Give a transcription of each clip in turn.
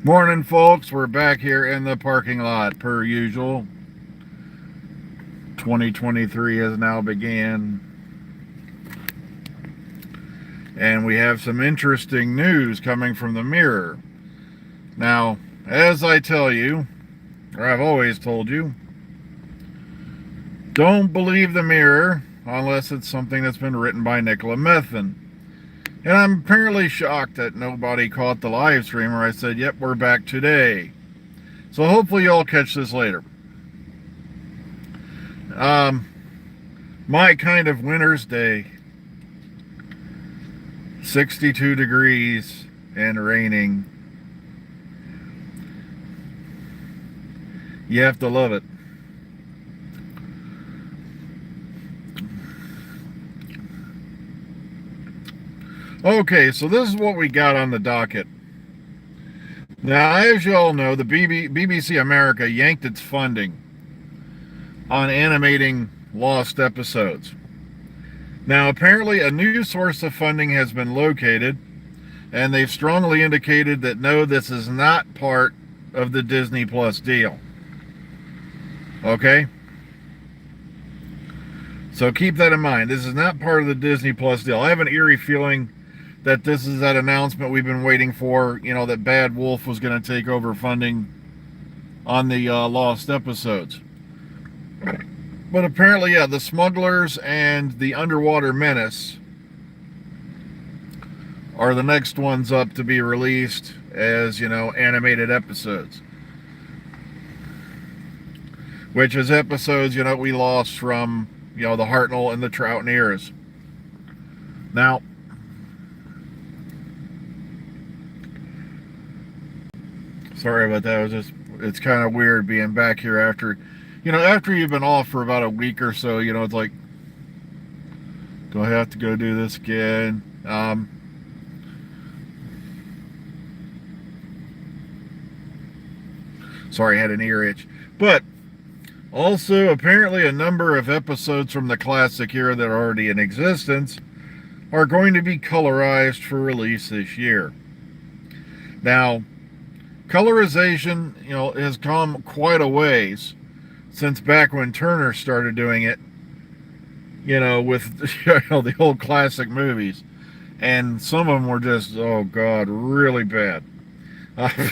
Morning, folks. We're back here in the parking lot per usual. 2023 has now began, and we have some interesting news coming from the mirror. Now, as I tell you, or I've always told you, don't believe the mirror unless it's something that's been written by Nicola Methan. And I'm apparently shocked that nobody caught the live stream where I said, yep, we're back today. So hopefully y'all catch this later. My kind of winter's day. 62 degrees and raining. You have to love it. Okay, so this is what we got on the docket. Now, as you all know, the BBC America yanked its funding on animating lost episodes. Now, apparently a new source of funding has been located, and they've strongly indicated that no, this is not part of the Disney Plus deal. Okay? So keep that in mind. This is not part of the Disney Plus deal. I have an eerie feeling that this is that announcement we've been waiting for, that Bad Wolf was going to take over funding on the lost episodes. But apparently, yeah, the Smugglers and the Underwater Menace are the next ones up to be released as, animated episodes. Which is episodes, we lost from, the Hartnell and the Troutneers. Now, sorry about that. It's kind of weird being back here after you've been off for about a week or so, it's like, do I have to go do this again? Sorry, I had an ear itch. But also, apparently a number of episodes from the classic era that are already in existence are going to be colorized for release this year. Now, colorization, has come quite a ways since back when Turner started doing it, with the old classic movies. And some of them were just, oh God, really bad. That's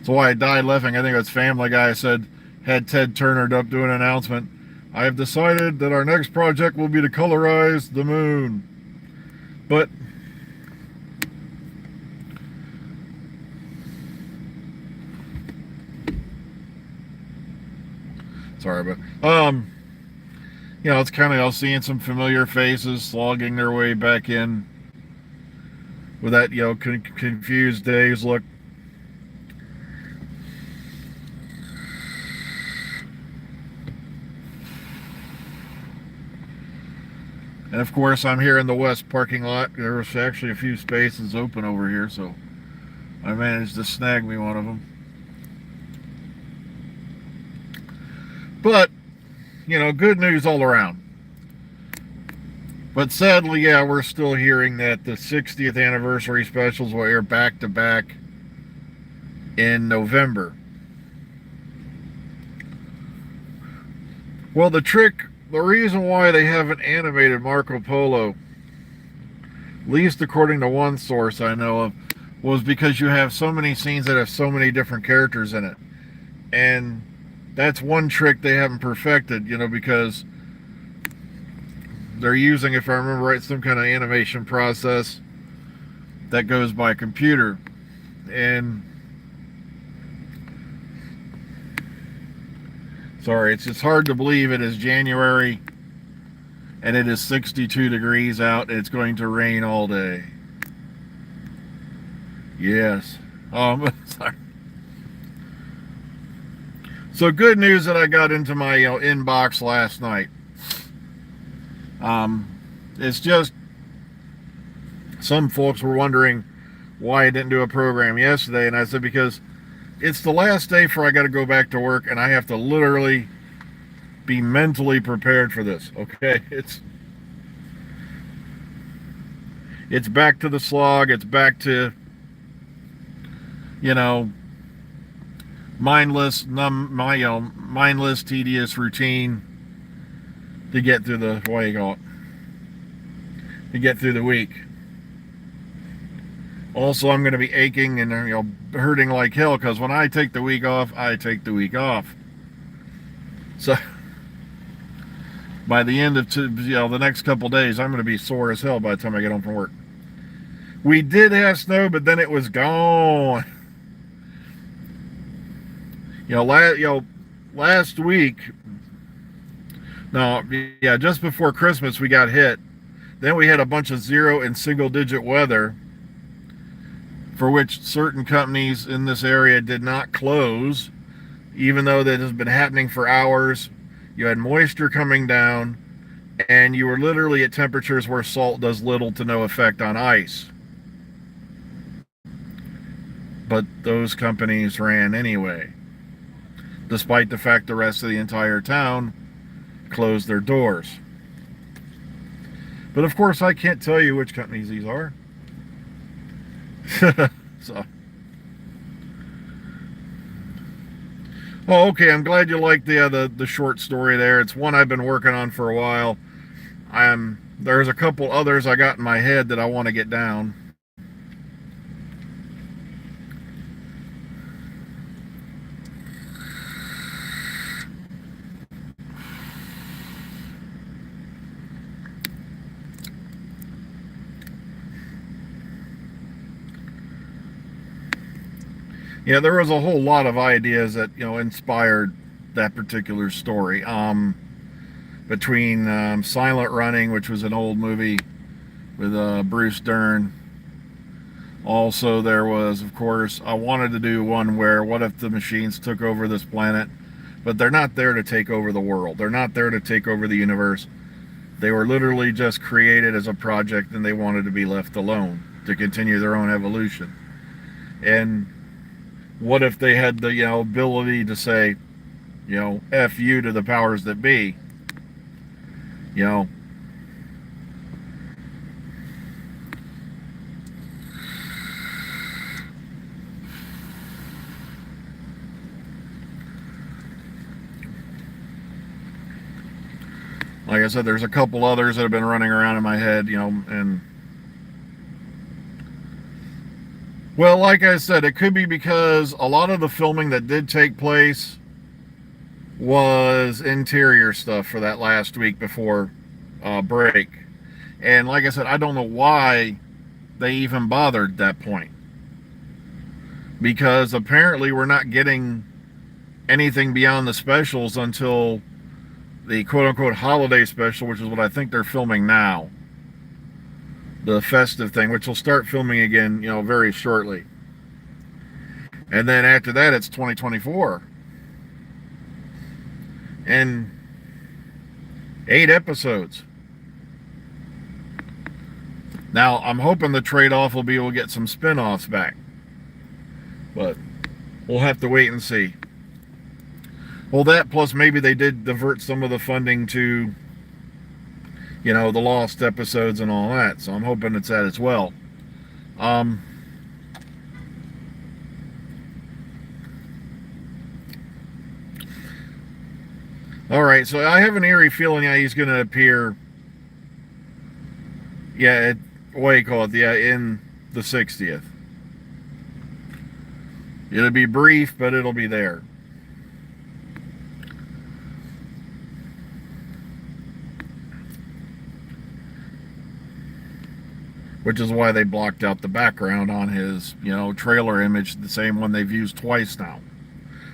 why I died laughing. I think it was Family Guy had Ted Turner up do an announcement. I have decided that our next project will be to colorize the moon. But sorry, but it's kind of seeing some familiar faces slogging their way back in with that confused dazed look. And of course, I'm here in the west parking lot. There's actually a few spaces open over here, so I managed to snag me one of them. But, good news all around. But sadly, yeah, we're still hearing that the 60th anniversary specials will air back to back in November. Well, the reason why they haven't animated Marco Polo, at least according to one source I know of, was because you have so many scenes that have so many different characters in it. And that's one trick they haven't perfected, because they're using, if I remember right, some kind of animation process that goes by computer. And sorry, it's just hard to believe it is January and it is 62 degrees out and it's going to rain all day. Yes. Sorry. So good news that I got into my inbox last night. It's just some folks were wondering why I didn't do a program yesterday, and I said because it's the last day before I got to go back to work, and I have to literally be mentally prepared for this. Okay, it's back to the slog. It's back to you know, mindless, tedious routine to get through the to get through the week. Also, I'm going to be aching and hurting like hell because when I take the week off, I take the week off. So by the end of the next couple days, I'm going to be sore as hell by the time I get home from work. We did have snow, but then it was gone. Last week, no, yeah, just before Christmas, we got hit. Then we had a bunch of 0 and single-digit weather, for which certain companies in this area did not close, even though that has been happening for hours. You had moisture coming down, and you were literally at temperatures where salt does little to no effect on ice. But those companies ran anyway, despite the fact the rest of the entire town closed their doors. But of course, I can't tell you which companies these are. So, oh, okay. I'm glad you liked the short story there. It's one I've been working on for a while. There's a couple others I got in my head that I want to get down. Yeah, there was a whole lot of ideas that inspired that particular story. Between Silent Running, which was an old movie with Bruce Dern. Also, there was, of course, I wanted to do one where what if the machines took over this planet, but they're not there to take over the world. They're not there to take over the universe. They were literally just created as a project, and they wanted to be left alone to continue their own evolution. And what if they had the ability to say, F you to the powers that be? Like I said, there's a couple others that have been running around in my head, and well, like I said, it could be because a lot of the filming that did take place was interior stuff for that last week before break. And like I said, I don't know why they even bothered that point. Because apparently we're not getting anything beyond the specials until the quote-unquote holiday special, which is what I think they're filming now. The festive thing, which will start filming again, very shortly. And then after that, it's 2024. And 8 episodes. Now, I'm hoping the trade-off will be able to get some spin-offs back. But we'll have to wait and see. Well, that plus maybe they did divert some of the funding to the lost episodes and all that. So I'm hoping it's that as well. All right, so I have an eerie feeling he's going to appear. Yeah, what do you call it? Yeah, in the 60th. It'll be brief, but it'll be there. Which is why they blocked out the background on his, trailer image, the same one they've used twice now.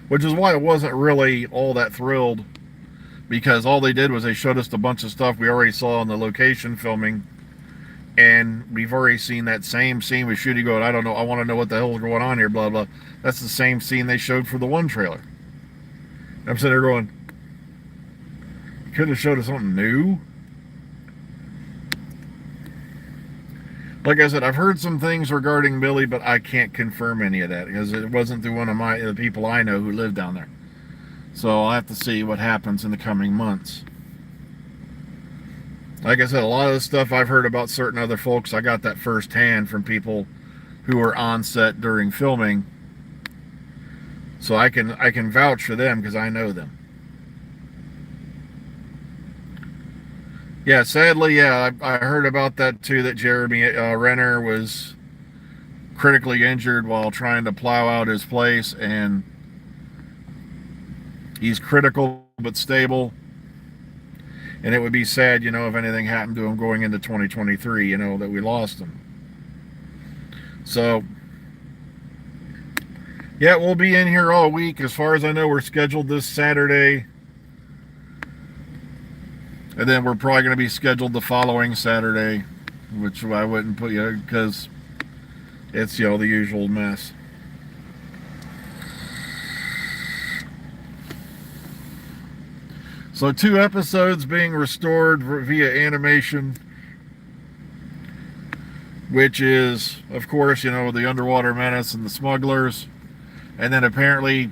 Which is why I wasn't really all that thrilled, because all they did was they showed us a bunch of stuff we already saw in the location filming, and we've already seen that same scene with Shooty going, I don't know, I want to know what the hell is going on here, blah, blah. That's the same scene they showed for the one trailer. I'm sitting there going, you could have showed us something new. Like I said, I've heard some things regarding Billy, but I can't confirm any of that because it wasn't through one of the people I know who live down there. So I'll have to see what happens in the coming months. Like I said, a lot of the stuff I've heard about certain other folks, I got that firsthand from people who were on set during filming So I can vouch for them because I know them. Yeah, sadly, yeah, I heard about that too, that Jeremy Renner was critically injured while trying to plow out his place, and he's critical but stable. And it would be sad, if anything happened to him going into 2023, that we lost him. So, yeah, we'll be in here all week. As far as I know, we're scheduled this Saturday. And then we're probably going to be scheduled the following Saturday, which I wouldn't put you, because it's, the usual mess. So 2 episodes being restored via animation, which is, of course, the Underwater Menace and the Smugglers. And then apparently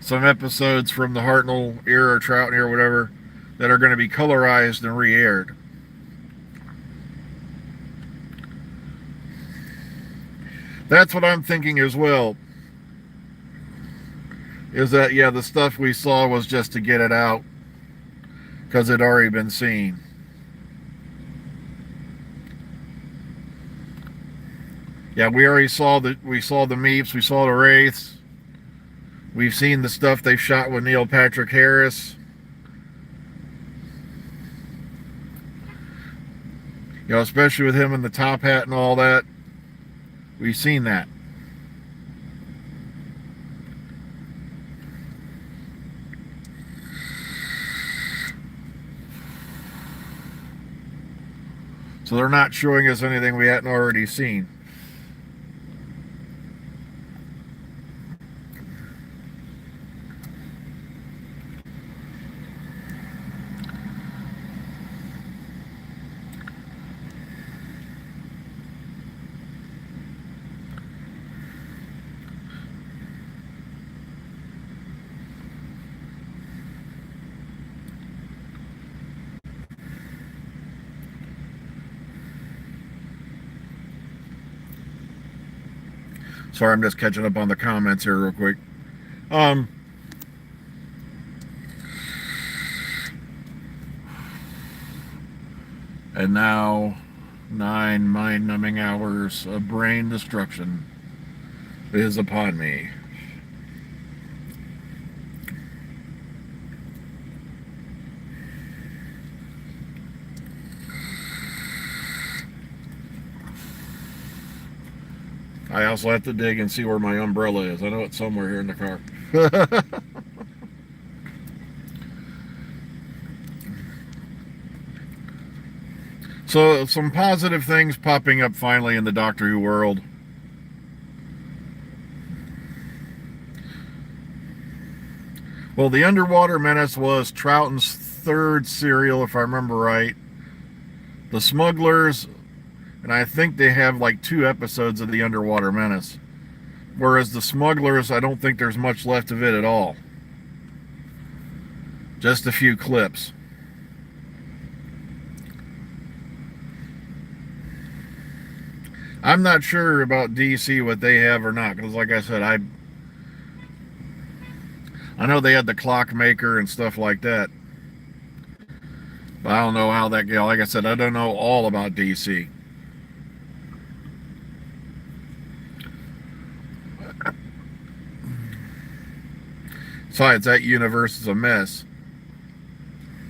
some episodes from the Hartnell era or Troughton era or whatever that are going to be colorized and re-aired. That's what I'm thinking as well. Is that, yeah, the stuff we saw was just to get it out because it had already been seen. Yeah, we already saw the Meeps, we saw the Wraiths. We've seen the stuff they shot with Neil Patrick Harris. Especially with him in the top hat and all that. We've seen that. So they're not showing us anything we hadn't already seen. Sorry, I'm just catching up on the comments here real quick. And now 9 mind-numbing hours of brain destruction is upon me. I also have to dig and see where my umbrella is. I know it's somewhere here in the car. So, some positive things popping up finally in the Doctor Who world. Well, the Underwater Menace was Troughton's 3rd serial, if I remember right. The Smugglers, and I think they have like 2 episodes of the Underwater Menace. Whereas the Smugglers, I don't think there's much left of it at all. Just a few clips. I'm not sure about DC what they have or not, because like I said, I know they had the Clockmaker and stuff like that. But I don't know how that goes. Like I said, I don't know all about DC. Besides, that universe is a mess.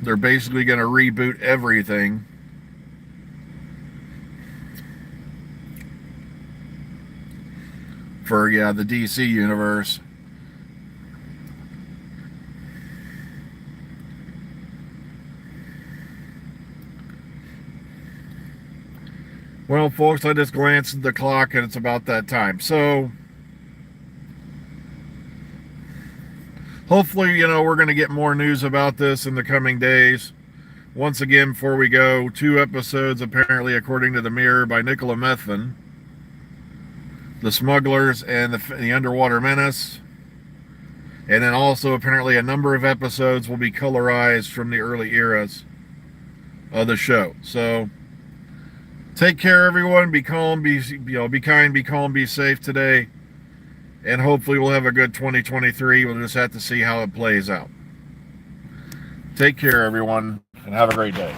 They're basically going to reboot everything. For, yeah, the DC universe. Well, folks, I just glanced at the clock and it's about that time. So, hopefully, we're going to get more news about this in the coming days. Once again, before we go, 2 episodes, apparently, according to the Mirror, by Nicola Methven. The Smugglers and the Underwater Menace. And then also, apparently, a number of episodes will be colorized from the early eras of the show. So, take care, everyone. Be calm, be kind, be calm, be safe today. and hopefully we'll have a good 2023. We'll just have to see how it plays out. Take care, everyone, and have a great day.